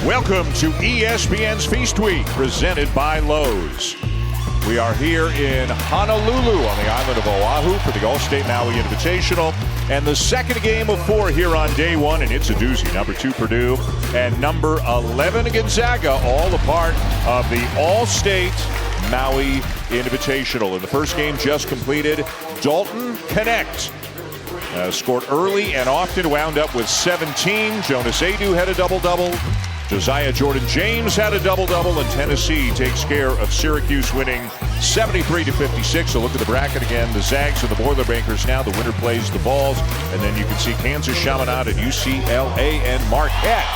Welcome to ESPN's Feast Week, presented by Lowe's. We are here in Honolulu on the island of Oahu for the All-State Maui Invitational. And the second game of 4 here on day 1, and it's a doozy. Number 2, Purdue, and number 11, Gonzaga, all a part of the All-State Maui Invitational. In the first game just completed, Dalton Connect scored early and often, wound up with 17. Jonas Adu had a double-double. Josiah Jordan-James had a double-double, and Tennessee takes care of Syracuse, winning 73-56. So look at the bracket again. The Zags and the Boilermakers now. The winner plays the Vols. And then you can see Kansas, Chaminade, and UCLA and Marquette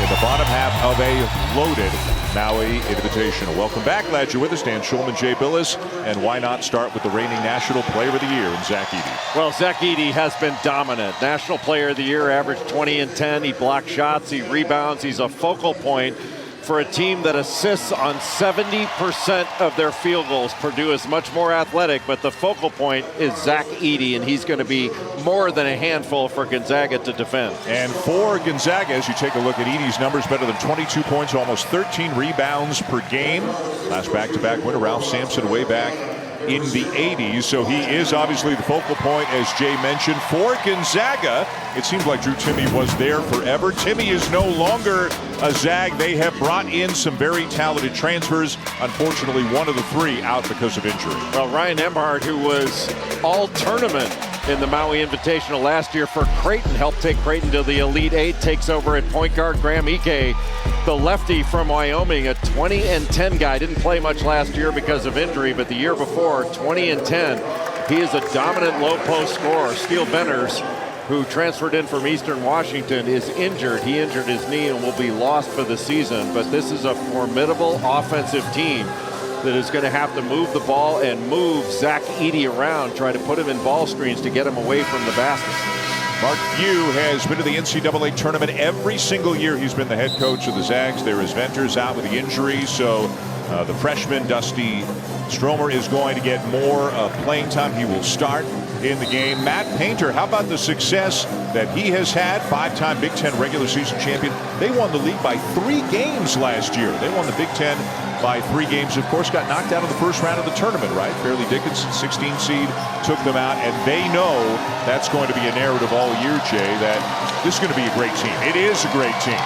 in the bottom half of a loaded Maui Invitational. Welcome back. Glad you're with us. Dan Schulman, Jay Billis. And why not start with the reigning National Player of the Year in Zach Edey? Well, Zach Edey has been dominant. National Player of the Year, averaged 20 and 10. He blocks shots, he rebounds. He's a focal point for a team that assists on 70% of their field goals. Purdue is much more athletic, but the focal point is Zach Edey, and he's going to be more than a handful for Gonzaga to defend. And for Gonzaga, as you take a look at Edey's numbers, better than 22 points, almost 13 rebounds per game. Last back-to-back winner, Ralph Sampson, way back in the 80s. So he is obviously the focal point, as Jay mentioned, for Gonzaga. It seems like Drew Timme was there forever. Timme is no longer a Zag. They have brought in some very talented transfers. Unfortunately, one of the 3 out because of injury. Well, Ryan Emhart, who was all-tournament in the Maui Invitational last year for Creighton, helped take Creighton to the Elite 8, takes over at point guard. Graham Ike, the lefty from Wyoming, a 20 and 10 guy. Didn't play much last year because of injury, but the year before, 20 and 10. He is a dominant low post scorer. Steele Benners, who transferred in from Eastern Washington, is injured. He injured his knee and will be lost for the season. But this is a formidable offensive team that is going to have to move the ball and move Zach Edey around, try to put him in ball screens to get him away from the basket. Mark Few has been to the NCAA tournament every single year he's been the head coach of the Zags. There is Venters out with the injury, so the freshman Dusty Stromer is going to get more playing time. He will start in the game. Matt Painter, how about the success that he has had? 5-time Big Ten regular season champion. They won the league by 3 games last year. They won the Big Ten by 3 games. Of course, got knocked out in the first round of the tournament, right? Fairleigh Dickinson, 16 seed, took them out, and they know that's going to be a narrative all year, Jay, that this is going to be a great team. It is a great team.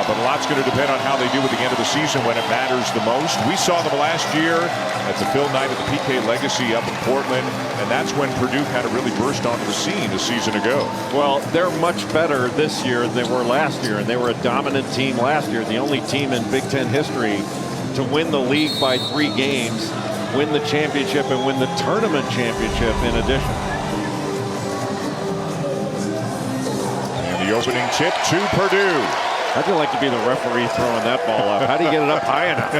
But a lot's going to depend on how they do at the end of the season when it matters the most. We saw them last year at the Phil Knight at the PK Legacy up in Portland, and that's when Purdue kind of really burst onto the scene a season ago. Well, they're much better this year than they were last year, and they were a dominant team last year, the only team in Big Ten history to win the league by 3 games, win the championship, and win the tournament championship in addition. And the opening tip to Purdue. How'd you like to be the referee throwing that ball up? How do you get it up high enough?